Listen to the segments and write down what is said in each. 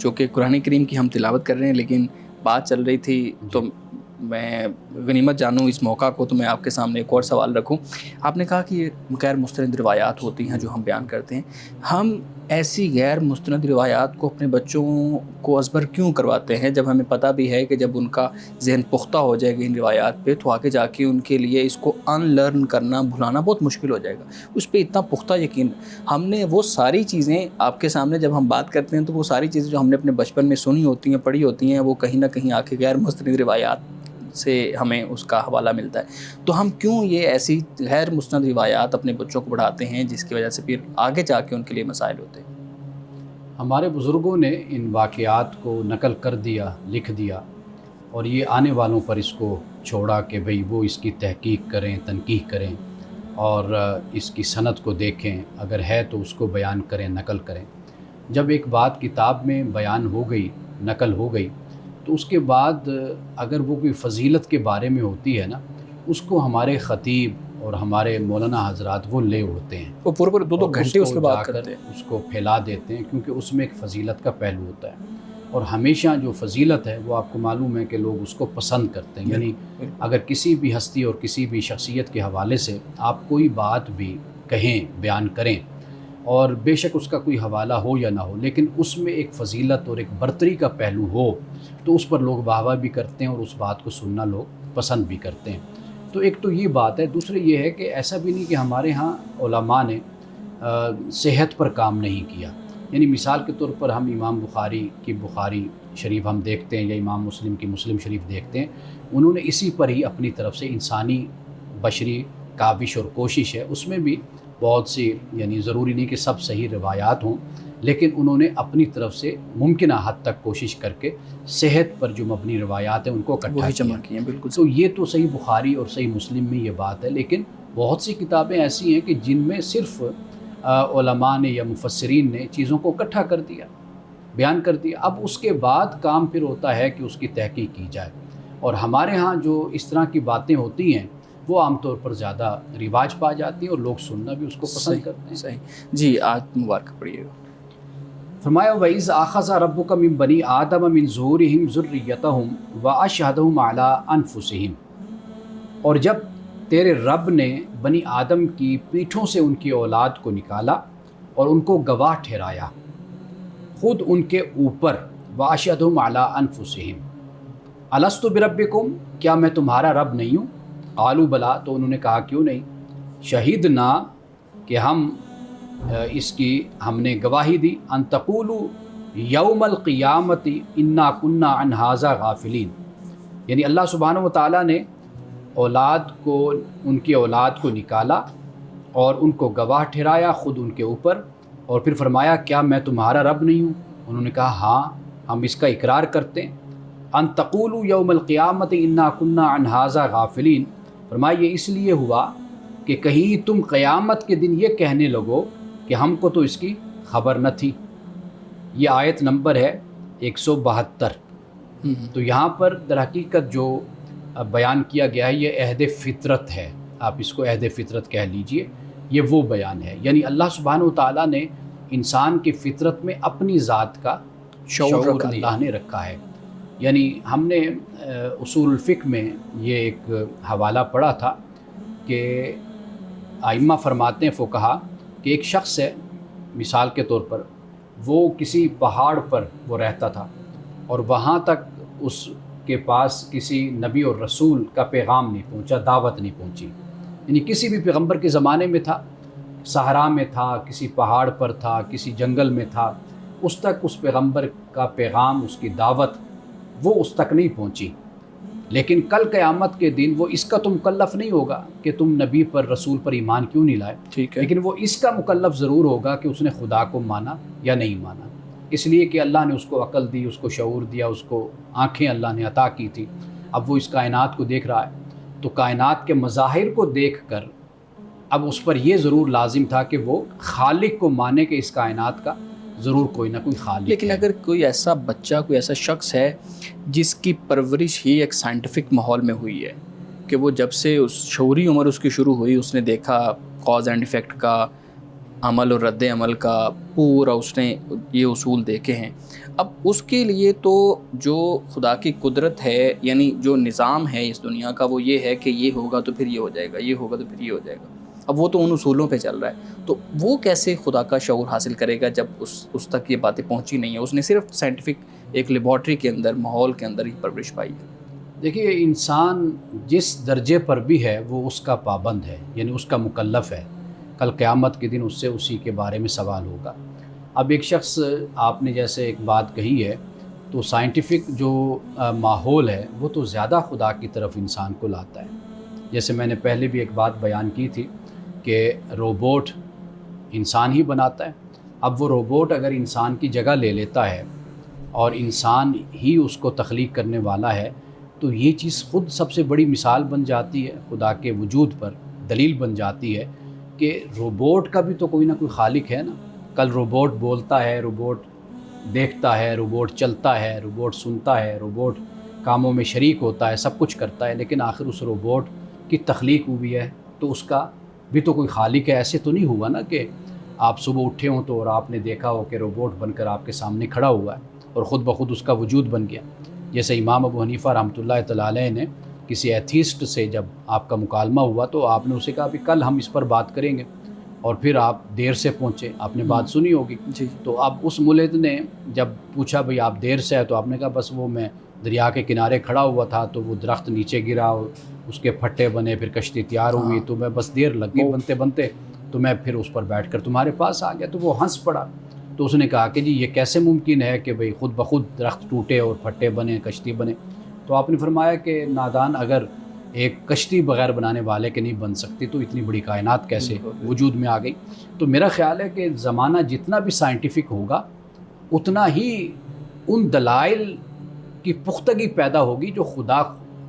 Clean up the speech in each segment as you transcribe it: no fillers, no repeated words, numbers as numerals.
چونکہ قرآن کریم کی ہم تلاوت کر رہے ہیں لیکن بات چل رہی تھی تو میں غنیمت جانوں اس موقع کو، تو میں آپ کے سامنے ایک اور سوال رکھوں. آپ نے کہا کہ یہ غیر مستند روایات ہوتی ہیں جو ہم بیان کرتے ہیں. ہم ایسی غیر مستند روایات کو اپنے بچوں کو ازبر کیوں کرواتے ہیں جب ہمیں پتہ بھی ہے کہ جب ان کا ذہن پختہ ہو جائے گا ان روایات پہ تو آگے جا کے ان کے لیے اس کو ان لرن کرنا، بھلانا بہت مشکل ہو جائے گا. اس پہ اتنا پختہ یقین ہم نے وہ ساری چیزیں آپ کے سامنے جب ہم بات کرتے ہیں تو وہ ساری چیزیں جو ہم نے اپنے بچپن میں سنی ہوتی ہیں، پڑھی ہوتی ہیں، وہ کہیں نہ کہیں آ کے غیر مستند روایات سے ہمیں اس کا حوالہ ملتا ہے. تو ہم کیوں یہ ایسی غیر مستند روایات اپنے بچوں کو پڑھاتے ہیں جس کی وجہ سے پھر آگے جا کے ان کے لیے مسائل ہوتے ہیں؟ ہمارے بزرگوں نے ان واقعات کو نقل کر دیا، لکھ دیا، اور یہ آنے والوں پر اس کو چھوڑا کہ بھئی وہ اس کی تحقیق کریں، تنقیح کریں اور اس کی سند کو دیکھیں، اگر ہے تو اس کو بیان کریں، نقل کریں. جب ایک بات کتاب میں بیان ہو گئی، نقل ہو گئی، تو اس کے بعد اگر وہ کوئی فضیلت کے بارے میں ہوتی ہے نا، اس کو ہمارے خطیب اور ہمارے مولانا حضرات وہ لے اڑتے ہیں، وہ پورے دو اور گھنٹے اس کو پہ جا بات کر کرتے ہیں. اس کو پھیلا دیتے ہیں، کیونکہ اس میں ایک فضیلت کا پہلو ہوتا ہے. اور ہمیشہ جو فضیلت ہے وہ آپ کو معلوم ہے کہ لوگ اس کو پسند کرتے ہیں. یعنی اگر کسی بھی ہستی اور کسی بھی شخصیت کے حوالے سے آپ کوئی بات بھی کہیں، بیان کریں، اور بے شک اس کا کوئی حوالہ ہو یا نہ ہو، لیکن اس میں ایک فضیلت اور ایک برتری کا پہلو ہو تو اس پر لوگ واہ واہ بھی کرتے ہیں اور اس بات کو سننا لوگ پسند بھی کرتے ہیں. تو ایک تو یہ بات ہے. دوسرے یہ ہے کہ ایسا بھی نہیں کہ ہمارے ہاں علماء نے صحت پر کام نہیں کیا. یعنی مثال کے طور پر ہم امام بخاری کی بخاری شریف ہم دیکھتے ہیں یا امام مسلم کی مسلم شریف دیکھتے ہیں، انہوں نے اسی پر ہی اپنی طرف سے انسانی بشری کاوش اور کوشش ہے، اس میں بھی بہت سی، یعنی ضروری نہیں کہ سب صحیح روایات ہوں، لیکن انہوں نے اپنی طرف سے ممکنہ حد تک کوشش کر کے صحت پر جو مبنی روایات ہیں ان کو اکٹھا وہی کیا. جمع کیے ہیں. بالکل. تو یہ تو صحیح بخاری اور صحیح مسلم میں یہ بات ہے، لیکن بہت سی کتابیں ایسی ہیں کہ جن میں صرف علماء نے یا مفسرین نے چیزوں کو اکٹھا کر دیا، بیان کر دیا. اب اس کے بعد کام پھر ہوتا ہے کہ اس کی تحقیق کی جائے. اور ہمارے ہاں جو اس طرح کی باتیں ہوتی ہیں وہ عام طور پر زیادہ رواج پا جاتی ہیں اور لوگ سننا بھی اس کو پسند کرتے ہیں. صحیح. جی آج مبارک پڑھیے گا. فرمایا وَإِذْ أَخَذَ رَبُّكَ مِن بَنِي آدَمَ مِن ظُهُورِهِمْ ذُرِّيَّتَهُمْ وَأَشْهَدَهُمْ عَلَىٰ أَنفُسِهِمْ، اور جب تیرے رب نے بنی آدم کی پیٹھوں سے ان کی اولاد کو نکالا اور ان کو گواہ ٹھہرایا خود ان کے اوپر، وَأَشْهَدَهُمْ عَلَىٰ أَنفُسِهِمْ أَلَسْتُ بِرَبِّكُمْ، کیا میں تمہارا رب نہیں ہوں؟ قالوا بلا، تو انہوں نے کہا کیوں نہیں. شہیدنا، کہ ہم نے گواہی دی، ان تقولوا یوم القیامت انا کنا عن ھذا غافلین. یعنی اللہ سبحانہ و تعالیٰ نے ان کی اولاد کو نکالا اور ان کو گواہ ٹھہرایا خود ان کے اوپر، اور پھر فرمایا کیا میں تمہارا رب نہیں ہوں؟ انہوں نے کہا ہاں ہم اس کا اقرار کرتے ہیں. ان تقولوا یوم القیامت انا کنا عن ھذا غافلین، فرمایا یہ اس لیے ہوا کہ کہیں تم قیامت کے دن یہ کہنے لگو کہ ہم کو تو اس کی خبر نہ تھی. یہ آیت نمبر ہے 172. تو یہاں پر در حقیقت جو بیان کیا گیا ہے یہ عہد فطرت ہے، آپ اس کو عہد فطرت کہہ لیجئے. یہ وہ بیان ہے، یعنی اللہ سبحانہ و تعالیٰ نے انسان کی فطرت میں اپنی ذات کا شعور اللہ نے رکھا ہے. یعنی ہم نے اصول الفقہ میں یہ ایک حوالہ پڑھا تھا کہ ائمہ فرماتے ہیں، فقہا، کہ ایک شخص ہے مثال کے طور پر، وہ کسی پہاڑ پر وہ رہتا تھا اور وہاں تک اس کے پاس کسی نبی اور رسول کا پیغام نہیں پہنچا، دعوت نہیں پہنچی. یعنی کسی بھی پیغمبر کے زمانے میں تھا، صحرا میں تھا، کسی پہاڑ پر تھا، کسی جنگل میں تھا، اس تک اس پیغمبر کا پیغام، اس کی دعوت وہ اس تک نہیں پہنچی. لیکن کل قیامت کے دن وہ اس کا تو مکلف نہیں ہوگا کہ تم نبی پر رسول پر ایمان کیوں نہیں لائے، ٹھیک ہے، لیکن وہ اس کا مکلف ضرور ہوگا کہ اس نے خدا کو مانا یا نہیں مانا. اس لیے کہ اللہ نے اس کو عقل دی، اس کو شعور دیا، اس کو آنکھیں اللہ نے عطا کی تھی. اب وہ اس کائنات کو دیکھ رہا ہے تو کائنات کے مظاہر کو دیکھ کر اب اس پر یہ ضرور لازم تھا کہ وہ خالق کو مانے کہ اس کائنات کا ضرور کوئی نہ کوئی خالق ہے. لیکن اگر کوئی ایسا بچہ، کوئی ایسا شخص ہے جس کی پرورش ہی ایک سائنٹیفک ماحول میں ہوئی ہے کہ وہ جب سے اس شعوری عمر اس کی شروع ہوئی، اس نے دیکھا کاز اینڈ ایفیکٹ کا عمل اور رد عمل کا پورا اس نے یہ اصول دیکھے ہیں. اب اس کے لیے تو جو خدا کی قدرت ہے، یعنی جو نظام ہے اس دنیا کا، وہ یہ ہے کہ یہ ہوگا تو پھر یہ ہو جائے گا، یہ ہوگا تو پھر یہ ہو جائے گا. اب وہ تو ان اصولوں پہ چل رہا ہے، تو وہ کیسے خدا کا شعور حاصل کرے گا جب اس تک یہ باتیں پہنچی نہیں ہیں؟ اس نے صرف سائنٹیفک ایک لیبارٹری کے اندر، ماحول کے اندر ہی پرورش پائی ہے. دیکھیے، انسان جس درجے پر بھی ہے وہ اس کا پابند ہے، یعنی اس کا مکلف ہے. کل قیامت کے دن اس سے اسی کے بارے میں سوال ہوگا. اب ایک شخص، آپ نے جیسے ایک بات کہی ہے، تو سائنٹیفک جو ماحول ہے وہ تو زیادہ خدا کی طرف انسان کو لاتا ہے. جیسے میں نے پہلے بھی ایک بات بیان کی تھی کہ روبوٹ انسان ہی بناتا ہے. اب وہ روبوٹ اگر انسان کی جگہ لے لیتا ہے اور انسان ہی اس کو تخلیق کرنے والا ہے، تو یہ چیز خود سب سے بڑی مثال بن جاتی ہے خدا کے وجود پر، دلیل بن جاتی ہے کہ روبوٹ کا بھی تو کوئی نہ کوئی خالق ہے نا. کل روبوٹ بولتا ہے، روبوٹ دیکھتا ہے، روبوٹ چلتا ہے، روبوٹ سنتا ہے، روبوٹ کاموں میں شریک ہوتا ہے، سب کچھ کرتا ہے، لیکن آخر اس روبوٹ کی تخلیق ہوئی ہے تو اس کا بھی تو کوئی خالق ہے. ایسے تو نہیں ہوا نا کہ آپ صبح اٹھے ہوں تو اور آپ نے دیکھا ہو کہ روبوٹ بن کر آپ کے سامنے کھڑا ہوا ہے اور خود بخود اس کا وجود بن گیا. جیسے امام ابو حنیفہ رحمۃ اللہ تعالیٰ علیہ نے کسی ایتھیسٹ سے جب آپ کا مکالمہ ہوا تو آپ نے اسے کہا کہ کل ہم اس پر بات کریں گے، اور پھر آپ دیر سے پہنچے. آپ نے بات سنی ہوگی. جی. تو اب اس ملحد نے جب پوچھا بھئی آپ دیر سے ہے، تو آپ نے کہا بس وہ میں دریا کے کنارے کھڑا ہوا تھا تو وہ درخت نیچے گرا اور اس کے پھٹے بنے، پھر کشتی تیار ہوئی، تو میں بس دیر لگ گئی بنتے بنتے، تو میں پھر اس پر بیٹھ کر تمہارے پاس آ گیا. تو وہ ہنس پڑا. تو اس نے کہا کہ جی یہ کیسے ممکن ہے کہ بھئی خود بخود درخت ٹوٹے اور پھٹے بنے، کشتی بنے. تو آپ نے فرمایا کہ نادان، اگر ایک کشتی بغیر بنانے والے کے نہیں بن سکتی تو اتنی بڑی کائنات کیسے وجود میں آ گئی. تو میرا خیال ہے کہ زمانہ جتنا بھی سائنٹیفک ہوگا اتنا ہی ان دلائل کی پختگی پیدا ہوگی جو خدا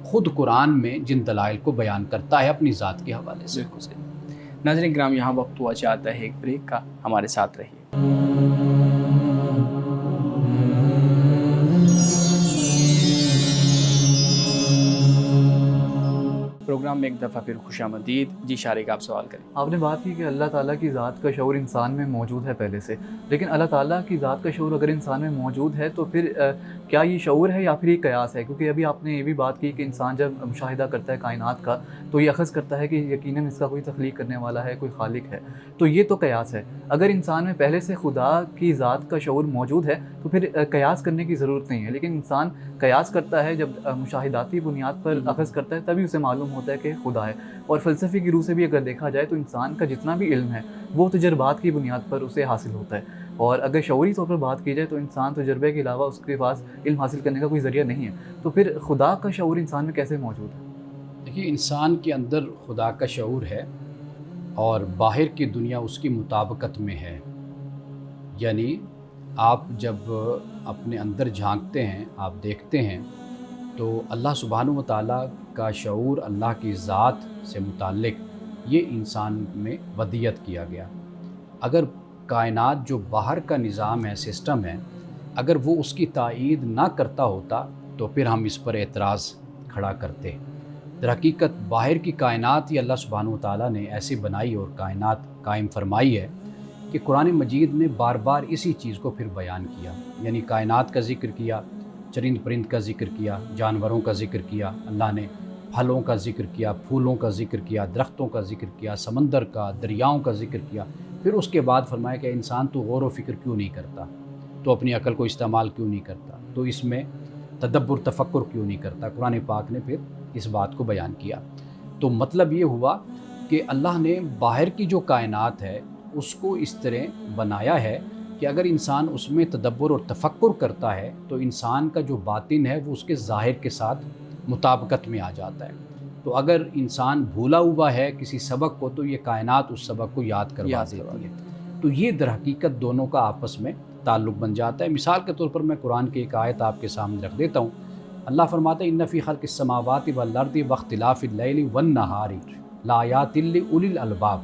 خود قرآن میں جن دلائل کو بیان کرتا ہے اپنی ذات کے حوالے سے. بالکل صحیح. ناظرین کرام، یہاں وقت ہوا چاہتا ہے ایک بریک کا، ہمارے ساتھ رہیے. پروگرام میں ایک دفعہ پھر خوش آمدید. جی شارق، آپ سوال کریں. آپ نے بات کی کہ اللہ تعالیٰ کی ذات کا شعور انسان میں موجود ہے پہلے سے، لیکن اللہ تعالیٰ کی ذات کا شعور اگر انسان میں موجود ہے تو پھر کیا یہ شعور ہے یا پھر یہ قیاس ہے؟ کیونکہ ابھی آپ نے یہ بھی بات کی کہ انسان جب مشاہدہ کرتا ہے کائنات کا تو یہ اخذ کرتا ہے کہ یقیناً اس کا کوئی تخلیق کرنے والا ہے، کوئی خالق ہے. تو یہ تو قیاس ہے. اگر انسان میں پہلے سے خدا کی ذات کا شعور موجود ہے تو پھر قیاس کرنے کی ضرورت نہیں ہے. لیکن انسان قیاس کرتا ہے جب مشاہداتی بنیاد پر اخذ کرتا ہے، تبھی اسے معلوم ہوتا ہے کہ خدا ہے. اور فلسفے کی روح سے بھی اگر دیکھا جائے تو انسان کا جتنا بھی علم ہے وہ تجربات کی بنیاد پر اسے حاصل ہوتا ہے. اور اگر شعوری طور پر بات کی جائے تو انسان تجربے کے علاوہ اس کے پاس علم حاصل کرنے کا کوئی ذریعہ نہیں ہے. تو پھر خدا کا شعور انسان میں کیسے موجود ہے؟ دیکھیے، انسان کے اندر خدا کا شعور ہے اور باہر کی دنیا اس کی مطابقت میں ہے. یعنی آپ جب اپنے اندر جھانکتے ہیں، آپ دیکھتے ہیں تو اللہ سبحانہ و تعالیٰ کا شعور، اللہ کی ذات سے متعلق، یہ انسان میں ودیت کیا گیا. اگر کائنات جو باہر کا نظام ہے، سسٹم ہے، اگر وہ اس کی تائید نہ کرتا ہوتا تو پھر ہم اس پر اعتراض کھڑا کرتے. در حقیقت باہر کی کائنات ہی اللہ سبحانہ و تعالیٰ نے ایسی بنائی اور کائنات قائم فرمائی ہے کہ قرآن مجید میں بار بار اسی چیز کو پھر بیان کیا. یعنی کائنات کا ذکر کیا، چرند پرند کا ذکر کیا، جانوروں کا ذکر کیا، اللہ نے پھلوں کا ذکر کیا، پھولوں کا ذکر کیا، درختوں کا ذکر کیا، سمندر کا، دریاؤں کا ذکر کیا. پھر اس کے بعد فرمایا کہ انسان تو غور و فکر کیوں نہیں کرتا، تو اپنی عقل کو استعمال کیوں نہیں کرتا، تو اس میں تدبر تفکر کیوں نہیں کرتا. قرآن پاک نے پھر اس بات کو بیان کیا. تو مطلب یہ ہوا کہ اللہ نے باہر کی جو کائنات ہے اس کو اس طرح بنایا ہے کہ اگر انسان اس میں تدبر اور تفکر کرتا ہے تو انسان کا جو باطن ہے وہ اس کے ظاہر کے ساتھ مطابقت میں آ جاتا ہے. تو اگر انسان بھولا ہوا ہے کسی سبق کو تو یہ کائنات اس سبق کو یاد کروا دیتی ہے. تو یہ در حقیقت دونوں کا آپس میں تعلق بن جاتا ہے. مثال کے طور پر میں قرآن کی ایک آیت آپ کے سامنے رکھ دیتا ہوں. اللہ فرماتا ہے ان فی خلق السماوات والارض واختلاف اللیل والنہار لآیات لأولی الالباب،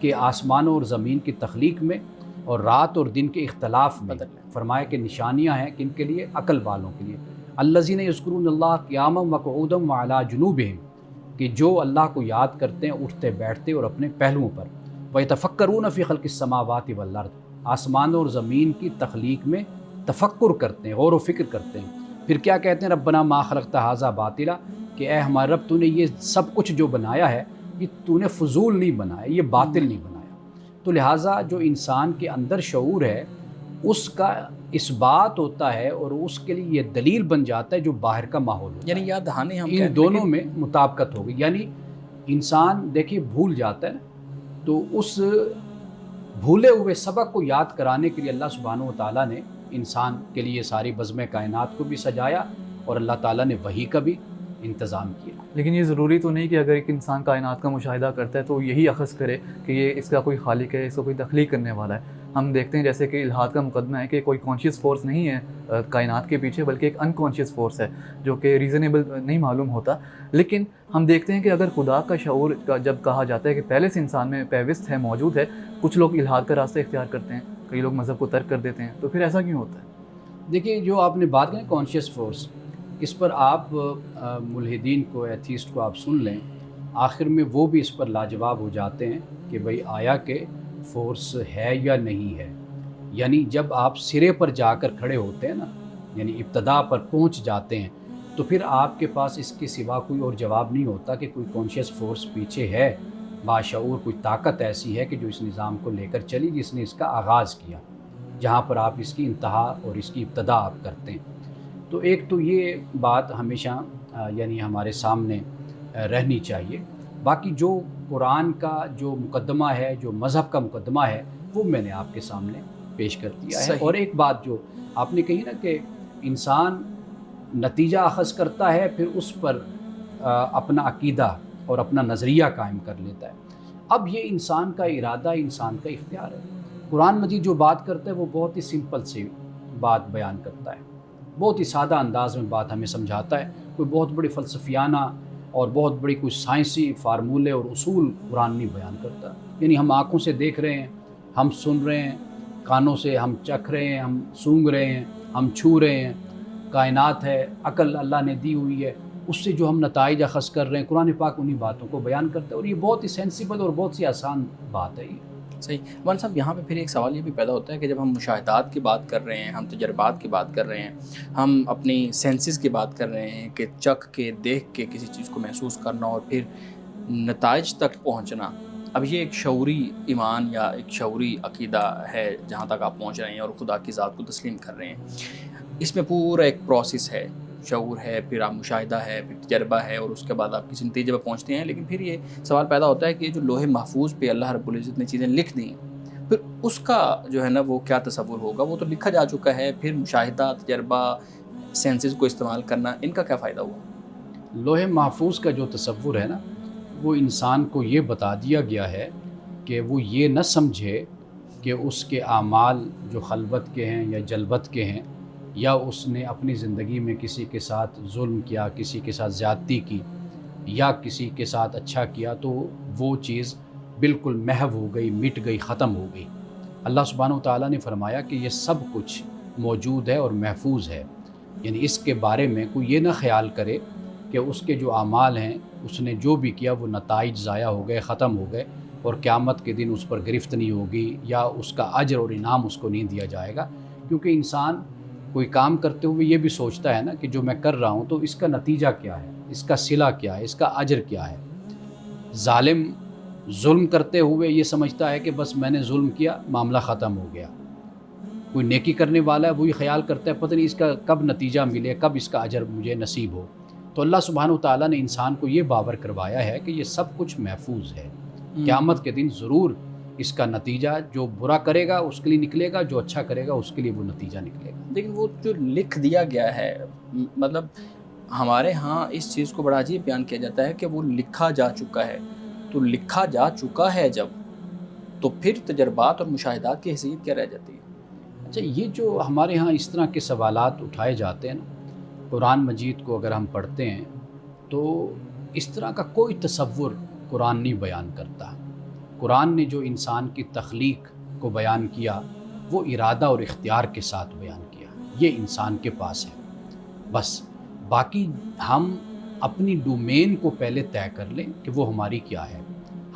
کہ آسمانوں اور زمین کی تخلیق میں اور رات اور دن کے اختلاف میں فرمایا کہ نشانیاں ہیں کن کے لیے؟ عقل والوں کے لیے. الذین یذکرون اللہ قیاما وقعودا وعلی جنوبہم، کہ جو اللہ کو یاد کرتے ہیں اٹھتے بیٹھتے اور اپنے پہلوؤں پر. وَيَتَفَكَّرُونَ فِي خَلْقِ السَّمَاوَاتِ وَالْأَرْضِ، آسمانوں اور زمین کی تخلیق میں تفکر کرتے ہیں، غور و فکر کرتے ہیں. پھر کیا کہتے ہیں؟ ربنا ما خلقت ھذا باطلا، کہ اے ہمارے رب تو نے یہ سب کچھ جو بنایا ہے یہ تو نے فضول نہیں بنایا، یہ باطل نہیں بنایا. تو لہٰذا جو انسان کے اندر شعور ہے اس کا اس بات ہوتا ہے اور اس کے لیے یہ دلیل بن جاتا ہے جو باہر کا ماحول ہوتا ہے. یعنی یاد دہانی ہم ان دونوں میں مطابقت ہوگی. یعنی انسان دیکھیے بھول جاتا ہے نا، تو اس بھولے ہوئے سبق کو یاد کرانے کے لیے اللہ سبحانہ و تعالیٰ نے انسان کے لیے ساری بزم کائنات کو بھی سجایا اور اللہ تعالیٰ نے وحی کا بھی انتظام کیا. لیکن یہ ضروری تو نہیں کہ اگر ایک انسان کائنات کا مشاہدہ کرتا ہے تو یہی اخذ کرے کہ یہ اس کا کوئی خالق ہے، اس کا کوئی تخلیق کرنے والا ہے. ہم دیکھتے ہیں جیسے کہ الحاد کا مقدمہ ہے کہ کوئی کانشیس فورس نہیں ہے کائنات کے پیچھے، بلکہ ایک انکانشیس فورس ہے جو کہ ریزنیبل نہیں معلوم ہوتا. لیکن ہم دیکھتے ہیں کہ اگر خدا کا شعور کا جب کہا جاتا ہے کہ پہلے سے انسان میں پیوست ہے، موجود ہے، کچھ لوگ الحاد کا راستہ اختیار کرتے ہیں، کئی لوگ مذہب کو ترک کر دیتے ہیں، تو پھر ایسا کیوں ہوتا ہے؟ دیکھیے جو آپ نے بات کی کانشیس فورس، اس پر آپ ملحدین کو، ایتھیسٹ کو آپ سن لیں، آخر میں وہ بھی اس پر لاجواب ہو جاتے ہیں کہ بھئی آیا کہ فورس ہے یا نہیں ہے. یعنی جب آپ سرے پر جا کر کھڑے ہوتے ہیں نا، یعنی ابتدا پر پہنچ جاتے ہیں، تو پھر آپ کے پاس اس کے سوا کوئی اور جواب نہیں ہوتا کہ کوئی کانشیس فورس پیچھے ہے، باشعور کوئی طاقت ایسی ہے کہ جو اس نظام کو لے کر چلی، جس نے اس کا آغاز کیا، جہاں پر آپ اس کی انتہا اور اس کی ابتدا آپ کرتے ہیں. تو ایک تو یہ بات ہمیشہ یعنی ہمارے سامنے رہنی چاہیے. باقی جو قرآن کا جو مقدمہ ہے، جو مذہب کا مقدمہ ہے، وہ میں نے آپ کے سامنے پیش کر دیا ہے. اور ایک بات جو آپ نے کہی نا کہ انسان نتیجہ اخذ کرتا ہے، پھر اس پر اپنا عقیدہ اور اپنا نظریہ قائم کر لیتا ہے. اب یہ انسان کا ارادہ، انسان کا اختیار ہے. قرآن مجید جو بات کرتا ہے وہ بہت ہی سمپل سی بات بیان کرتا ہے، بہت ہی سادہ انداز میں بات ہمیں سمجھاتا ہے. کوئی بہت بڑی فلسفیانہ اور بہت بڑی کوئی سائنسی فارمولے اور اصول قرآن نہیں بیان کرتا. یعنی ہم آنکھوں سے دیکھ رہے ہیں، ہم سن رہے ہیں، کانوں سے ہم چکھ رہے ہیں، ہم سونگھ رہے ہیں، ہم چھو رہے ہیں، کائنات ہے، عقل اللہ نے دی ہوئی ہے، اس سے جو ہم نتائج اخذ کر رہے ہیں، قرآن پاک انہی باتوں کو بیان کرتا ہے. اور یہ بہت ہی سینسیبل اور بہت سی آسان بات ہے. یہ صحیح. مولانا صاحب یہاں پہ پھر ایک سوال یہ بھی پیدا ہوتا ہے کہ جب ہم مشاہدات کی بات کر رہے ہیں، ہم تجربات کی بات کر رہے ہیں، ہم اپنی سینسز کی بات کر رہے ہیں کہ چکھ کے، دیکھ کے کسی چیز کو محسوس کرنا اور پھر نتائج تک پہنچنا، اب یہ ایک شعوری ایمان یا ایک شعوری عقیدہ ہے جہاں تک آپ پہنچ رہے ہیں اور خدا کی ذات کو تسلیم کر رہے ہیں. اس میں پورا ایک پروسیس ہے، شعور ہے، پھر آپ مشاہدہ ہے، پھر تجربہ ہے، اور اس کے بعد آپ کسی نتیجے پہ پہنچتے ہیں. لیکن پھر یہ سوال پیدا ہوتا ہے کہ جو لوح محفوظ پہ اللہ رب العزت نے چیزیں لکھ دیں، پھر اس کا جو ہے نا وہ کیا تصور ہوگا؟ وہ تو لکھا جا چکا ہے، پھر مشاہدہ، تجربہ، سینسز کو استعمال کرنا، ان کا کیا فائدہ ہوا؟ لوح محفوظ کا جو تصور ہے نا، وہ انسان کو یہ بتا دیا گیا ہے کہ وہ یہ نہ سمجھے کہ اس کے اعمال جو خلوت کے ہیں یا جلوت کے ہیں، یا اس نے اپنی زندگی میں کسی کے ساتھ ظلم کیا، کسی کے ساتھ زیادتی کی، یا کسی کے ساتھ اچھا کیا، تو وہ چیز بالکل محو ہو گئی، مٹ گئی، ختم ہو گئی. اللہ سبحانہ و تعالیٰ نے فرمایا کہ یہ سب کچھ موجود ہے اور محفوظ ہے. یعنی اس کے بارے میں کوئی یہ نہ خیال کرے کہ اس کے جو اعمال ہیں، اس نے جو بھی کیا وہ نتائج ضائع ہو گئے، ختم ہو گئے، اور قیامت کے دن اس پر گرفت نہیں ہوگی یا اس کا اجر اور انعام اس کو نہیں دیا جائے گا. کیونکہ انسان کوئی کام کرتے ہوئے یہ بھی سوچتا ہے نا کہ جو میں کر رہا ہوں تو اس کا نتیجہ کیا ہے، اس کا صلہ کیا ہے، اس کا اجر کیا ہے. ظالم ظلم کرتے ہوئے یہ سمجھتا ہے کہ بس میں نے ظلم کیا، معاملہ ختم ہو گیا. کوئی نیکی کرنے والا ہے وہ یہ خیال کرتا ہے پتہ نہیں اس کا کب نتیجہ ملے، کب اس کا اجر مجھے نصیب ہو. تو اللہ سبحانہ و تعالیٰ نے انسان کو یہ باور کروایا ہے کہ یہ سب کچھ محفوظ ہے. قیامت کے دن ضرور اس کا نتیجہ جو برا کرے گا اس کے لیے نکلے گا، جو اچھا کرے گا اس کے لیے وہ نتیجہ نکلے گا. لیکن وہ جو لکھ دیا گیا ہے، مطلب ہمارے ہاں اس چیز کو بڑا عجیب بیان کیا جاتا ہے کہ وہ لکھا جا چکا ہے. تو لکھا جا چکا ہے جب، تو پھر تجربات اور مشاہدات کی حیثیت کیا رہ جاتی ہے؟ اچھا، یہ جو ہمارے ہاں اس طرح کے سوالات اٹھائے جاتے ہیں نا، قرآن مجید کو اگر ہم پڑھتے ہیں تو اس طرح کا کوئی تصور قرآن نہیں بیان کرتا. قرآن نے جو انسان کی تخلیق کو بیان کیا وہ ارادہ اور اختیار کے ساتھ بیان کیا، یہ انسان کے پاس ہے. بس باقی ہم اپنی ڈومین کو پہلے طے کر لیں کہ وہ ہماری کیا ہے.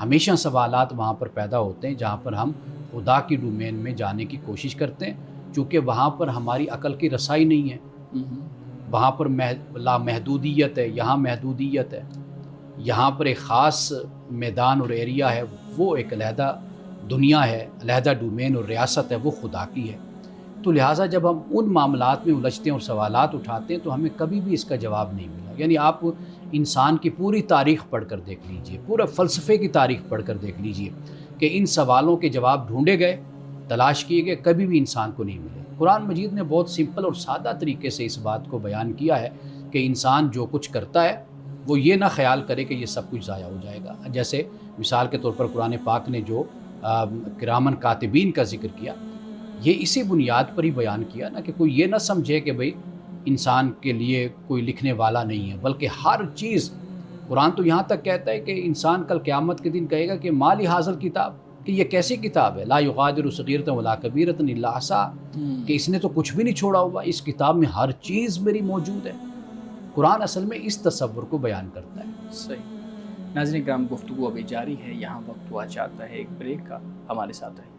ہمیشہ سوالات وہاں پر پیدا ہوتے ہیں جہاں پر ہم خدا کی ڈومین میں جانے کی کوشش کرتے ہیں، چونکہ وہاں پر ہماری عقل کی رسائی نہیں ہے، وہاں پر لامحدودیت ہے، یہاں محدودیت ہے، یہاں پر ایک خاص میدان اور ایریا ہے، وہ ایک علیحدہ دنیا ہے، علیحدہ ڈومین اور ریاست ہے، وہ خدا کی ہے۔ تو لہٰذا جب ہم ان معاملات میں الجھتے ہیں اور سوالات اٹھاتے ہیں تو ہمیں کبھی بھی اس کا جواب نہیں ملا۔ یعنی آپ انسان کی پوری تاریخ پڑھ کر دیکھ لیجئے، پورا فلسفے کی تاریخ پڑھ کر دیکھ لیجئے کہ ان سوالوں کے جواب ڈھونڈے گئے، تلاش کیے گئے، کبھی بھی انسان کو نہیں ملے۔ قرآن مجید نے بہت سمپل اور سادہ طریقے سے اس بات کو بیان کیا ہے کہ انسان جو کچھ کرتا ہے وہ یہ نہ خیال کرے کہ یہ سب کچھ ضائع ہو جائے گا۔ جیسے مثال کے طور پر قرآن پاک نے جو کرامن کاتبین کا ذکر کیا، یہ اسی بنیاد پر ہی بیان کیا نا کہ کوئی یہ نہ سمجھے کہ بھئی انسان کے لیے کوئی لکھنے والا نہیں ہے، بلکہ ہر چیز، قرآن تو یہاں تک کہتا ہے کہ انسان کل قیامت کے دن کہے گا کہ ما لی ھذا الکتاب، کہ یہ کیسی کتاب ہے، لا یغادر صغیرۃ ولا کبیرۃ الا احصاھا، کہ اس نے تو کچھ بھی نہیں چھوڑا ہوا، اس کتاب میں ہر چیز میری موجود ہے۔ قرآن اصل میں اس تصور کو بیان کرتا ہے۔ صحیح۔ ناظرین کرام، گفتگو ابھی جاری ہے، یہاں وقت ہوا چاہتا ہے ایک بریک کا، ہمارے ساتھ رہیے۔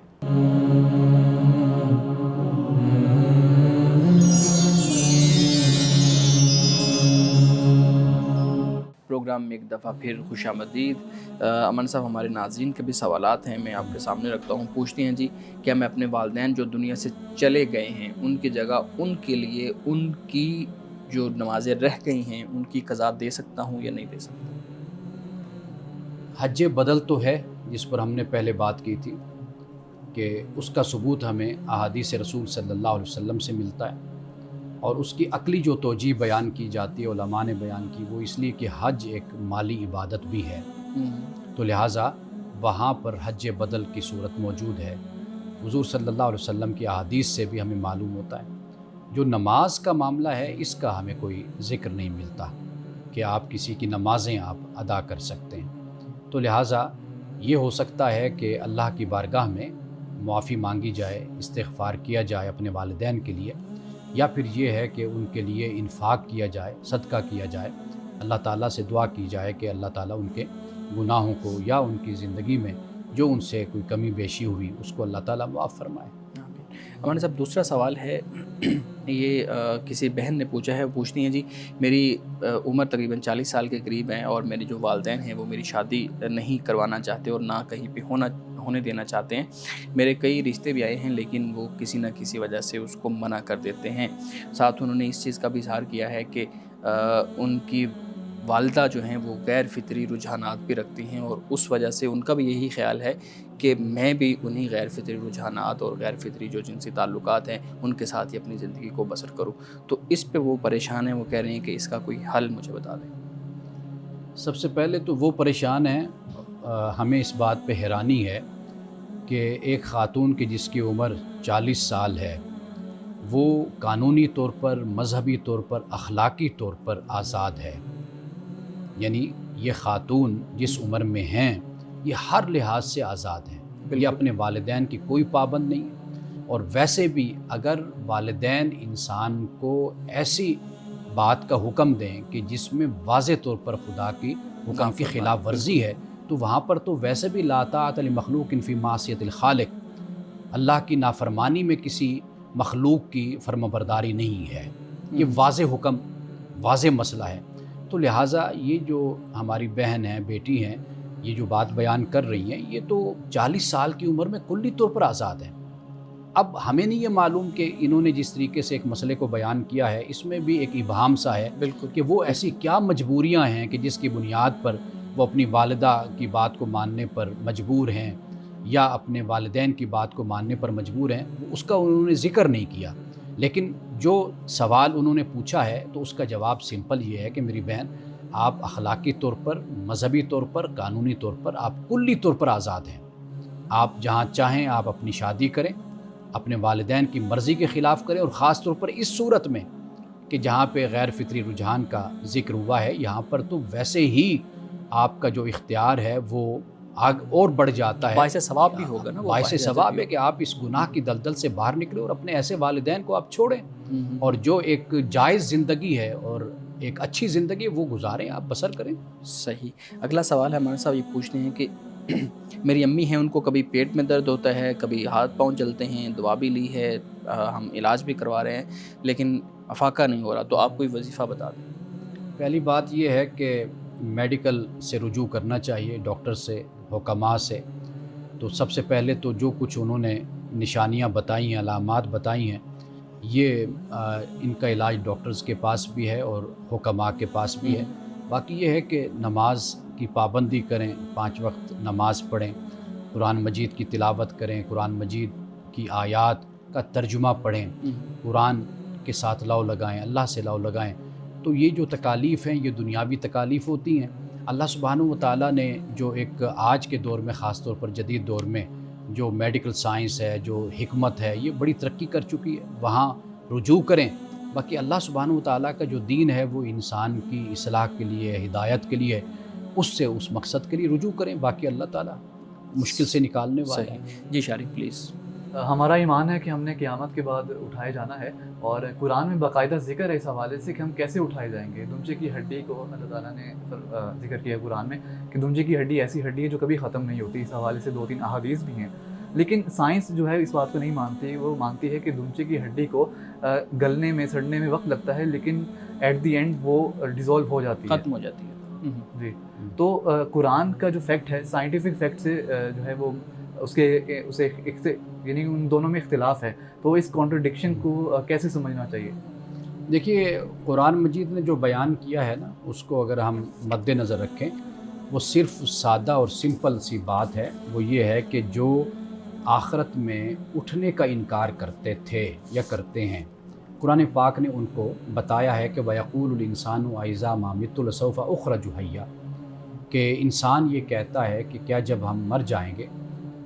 پروگرام میں ایک دفعہ پھر خوش آمدید۔ امن صاحب، ہمارے ناظرین کے بھی سوالات ہیں، میں آپ کے سامنے رکھتا ہوں۔ پوچھتے ہیں جی، کیا میں اپنے والدین جو دنیا سے چلے گئے ہیں ان کی جگہ ان کے لیے ان کی جو نمازیں رہ گئی ہیں ان کی قضا دے سکتا ہوں یا نہیں دے سکتا؟ حج بدل تو ہے جس پر ہم نے پہلے بات کی تھی کہ اس کا ثبوت ہمیں احادیث رسول صلی اللہ علیہ وسلم سے ملتا ہے، اور اس کی عقلی جو توجیہ بیان کی جاتی ہے علماء نے بیان کی، وہ اس لیے کہ حج ایک مالی عبادت بھی ہے، تو لہٰذا وہاں پر حج بدل کی صورت موجود ہے۔ حضور صلی اللہ علیہ وسلم کی احادیث سے بھی ہمیں معلوم ہوتا ہے۔ جو نماز کا معاملہ ہے اس کا ہمیں کوئی ذکر نہیں ملتا کہ آپ کسی کی نمازیں آپ ادا کر سکتے ہیں، تو لہٰذا یہ ہو سکتا ہے کہ اللہ کی بارگاہ میں معافی مانگی جائے، استغفار کیا جائے اپنے والدین کے لیے، یا پھر یہ ہے کہ ان کے لیے انفاق کیا جائے، صدقہ کیا جائے، اللہ تعالیٰ سے دعا کی جائے کہ اللہ تعالیٰ ان کے گناہوں کو یا ان کی زندگی میں جو ان سے کوئی کمی بیشی ہوئی اس کو اللہ تعالیٰ معاف فرمائے۔ ہمارے صاحب دوسرا سوال ہے، یہ کسی بہن نے پوچھا ہے، وہ پوچھتی ہیں جی، میری عمر تقریباً 40 سال کے قریب ہیں اور میرے جو والدین ہیں وہ میری شادی نہیں کروانا چاہتے اور نہ کہیں پہ ہونے دینا چاہتے ہیں۔ میرے کئی رشتے بھی آئے ہیں لیکن وہ کسی نہ کسی وجہ سے اس کو منع کر دیتے ہیں۔ ساتھ انہوں نے اس چیز کا بھی اظہار کیا ہے کہ ان کی والدہ جو ہیں وہ غیر فطری رجحانات بھی رکھتی ہیں اور اس وجہ سے ان کا بھی یہی خیال ہے کہ میں بھی انہی غیر فطری رجحانات اور غیر فطری جو جنسی تعلقات ہیں ان کے ساتھ ہی اپنی زندگی کو بسر کروں۔ تو اس پہ وہ پریشان ہیں، وہ کہہ رہے ہیں کہ اس کا کوئی حل مجھے بتا دیں۔ سب سے پہلے تو وہ پریشان ہیں، ہمیں اس بات پہ حیرانی ہے کہ ایک خاتون کی جس کی عمر 40 سال ہے وہ قانونی طور پر، مذہبی طور پر، اخلاقی طور پر آزاد ہے، یعنی یہ خاتون جس عمر میں ہیں یہ ہر لحاظ سے آزاد ہیں، یہ اپنے والدین کی کوئی پابند نہیں ہے، اور ویسے بھی اگر والدین انسان کو ایسی بات کا حکم دیں کہ جس میں واضح طور پر خدا کی حکم کی خلاف ورزی ہے تو وہاں پر تو ویسے بھی لا طاعۃ لمخلوق فی معصیۃ الخالق، اللہ کی نافرمانی میں کسی مخلوق کی فرمانبرداری نہیں ہے، یہ واضح حکم، واضح مسئلہ ہے۔ تو لہٰذا یہ جو ہماری بہن ہیں، بیٹی ہیں، یہ جو بات بیان کر رہی ہیں یہ تو 40 سال کی عمر میں کلی طور پر آزاد ہیں۔ اب ہمیں نہیں یہ معلوم کہ انہوں نے جس طریقے سے ایک مسئلے کو بیان کیا ہے اس میں بھی ایک ابہام سا ہے بالکل کہ وہ ایسی کیا مجبوریاں ہیں کہ جس کی بنیاد پر وہ اپنی والدہ کی بات کو ماننے پر مجبور ہیں یا اپنے والدین کی بات کو ماننے پر مجبور ہیں، اس کا انہوں نے ذکر نہیں کیا۔ لیکن جو سوال انہوں نے پوچھا ہے تو اس کا جواب سمپل یہ ہے کہ میری بہن، آپ اخلاقی طور پر، مذہبی طور پر، قانونی طور پر آپ کلی طور پر آزاد ہیں۔ آپ جہاں چاہیں آپ اپنی شادی کریں، اپنے والدین کی مرضی کے خلاف کریں، اور خاص طور پر اس صورت میں کہ جہاں پہ غیر فطری رجحان کا ذکر ہوا ہے یہاں پر تو ویسے ہی آپ کا جو اختیار ہے وہ آگ اور بڑھ جاتا ہے، باعث ثواب بھی ہوگا نا، باعث ثواب ہے کہ آپ اس گناہ کی دلدل سے باہر نکلیں اور اپنے ایسے والدین کو آپ چھوڑیں اور جو ایک جائز زندگی ہے اور ایک اچھی زندگی وہ گزاریں، آپ بسر کریں۔ صحیح۔ اگلا سوال ہے ہمارے صاحب، یہ پوچھتے ہیں کہ میری امی ہیں، ان کو کبھی پیٹ میں درد ہوتا ہے، کبھی ہاتھ پاؤں جلتے ہیں، دوا بھی لی ہے، ہم علاج بھی کروا رہے ہیں، لیکن افاقہ نہیں ہو رہا. تو آپ کوئی وظیفہ بتا دیں. پہلی بات یہ ہے کہ میڈیکل سے رجوع کرنا چاہیے، ڈاکٹر سے، حکماء سے. تو سب سے پہلے تو جو کچھ انہوں نے نشانیاں بتائی ہیں، علامات بتائی ہیں، یہ ان کا علاج ڈاکٹرز کے پاس بھی ہے اور حکماء کے پاس بھی ہے. باقی یہ ہے کہ نماز کی پابندی کریں، 5 وقت نماز پڑھیں، قرآن مجید کی تلاوت کریں، قرآن مجید کی آیات کا ترجمہ پڑھیں، قرآن کے ساتھ لو لگائیں، اللہ سے لو لگائیں. تو یہ جو تکالیف ہیں یہ دنیاوی تکالیف ہوتی ہیں. اللہ سبحانہ و تعالیٰ نے جو ایک آج کے دور میں، خاص طور پر جدید دور میں، جو میڈیکل سائنس ہے، جو حکمت ہے، یہ بڑی ترقی کر چکی ہے، وہاں رجوع کریں. باقی اللہ سبحانہ و تعالیٰ کا جو دین ہے وہ انسان کی اصلاح کے لیے، ہدایت کے لیے، اس مقصد کے لیے رجوع کریں. باقی اللہ تعالیٰ مشکل سے نکالنے والا ہے. صحیح. جی شارق پلیز. ہمارا ایمان ہے کہ ہم نے قیامت کے بعد اٹھائے جانا ہے، اور قرآن میں باقاعدہ ذکر ہے اس حوالے سے کہ ہم کیسے اٹھائے جائیں گے. دمچے کی ہڈی کو اللہ تعالیٰ نے ذکر کیا ہے قرآن میں کہ دمچے کی ہڈی ایسی ہڈی ہے جو کبھی ختم نہیں ہوتی. اس حوالے سے 2-3 احادیث بھی ہیں. لیکن سائنس جو ہے اس بات کو نہیں مانتی. وہ مانتی ہے کہ دمچے کی ہڈی کو گلنے میں، سڑنے میں وقت لگتا ہے، لیکن ایٹ دی اینڈ وہ ڈیزولو ہو جاتی ہے، ختم ہو جاتی ہے. جی. تو قرآن کا جو فیکٹ ہے، سائنٹیفک فیکٹ سے جو ہے وہ اسے یعنی ان دونوں میں اختلاف ہے. تو اس کانٹرڈکشن کو کیسے سمجھنا چاہیے؟ دیکھیے، قرآن مجید نے جو بیان کیا ہے نا، اس کو اگر ہم مد نظر رکھیں، وہ صرف سادہ اور سمپل سی بات ہے. وہ یہ ہے کہ جو آخرت میں اٹھنے کا انکار کرتے تھے یا کرتے ہیں، قرآن پاک نے ان کو بتایا ہے کہ وَيَقُولُ الْإِنسَانُ أَإِذَا مَا مِتُّ لَسَوْفَ أُخْرَجُ حَيًّا، کہ انسان یہ کہتا ہے کہ کیا جب ہم مر جائیں گے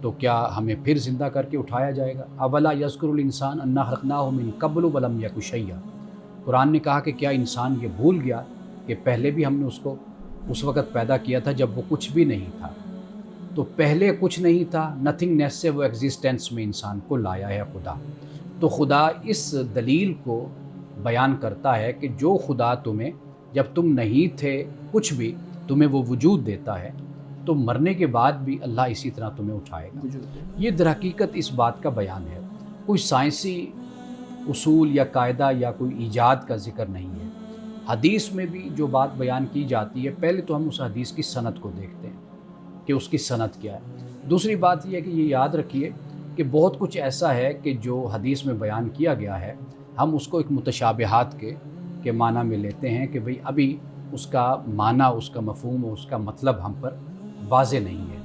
تو کیا ہمیں پھر زندہ کر کے اٹھایا جائے گا. اولا یذکر الانسان انا خلقناہ من قبل ولم یک شیئا. قرآن نے کہا کہ کیا انسان یہ بھول گیا کہ پہلے بھی ہم نے اس کو اس وقت پیدا کیا تھا جب وہ کچھ بھی نہیں تھا. تو پہلے کچھ نہیں تھا، نتھنگنیس سے وہ ایگزسٹنس میں انسان کو لایا ہے خدا. تو خدا اس دلیل کو بیان کرتا ہے کہ جو خدا تمہیں جب تم نہیں تھے کچھ بھی، تمہیں وہ وجود دیتا ہے، تو مرنے کے بعد بھی اللہ اسی طرح تمہیں اٹھائے گا. یہ در حقیقت اس بات کا بیان ہے. کوئی سائنسی اصول یا قاعدہ یا کوئی ایجاد کا ذکر نہیں ہے. حدیث میں بھی جو بات بیان کی جاتی ہے، پہلے تو ہم اس حدیث کی سند کو دیکھتے ہیں کہ اس کی سند کیا ہے. دوسری بات یہ ہے کہ یہ یاد رکھیے کہ بہت کچھ ایسا ہے کہ جو حدیث میں بیان کیا گیا ہے، ہم اس کو ایک متشابہات کے معنی میں لیتے ہیں کہ بھئی ابھی اس کا معنی، اس کا مفہوم، اس کا مطلب ہم پر واضح نہیں ہے.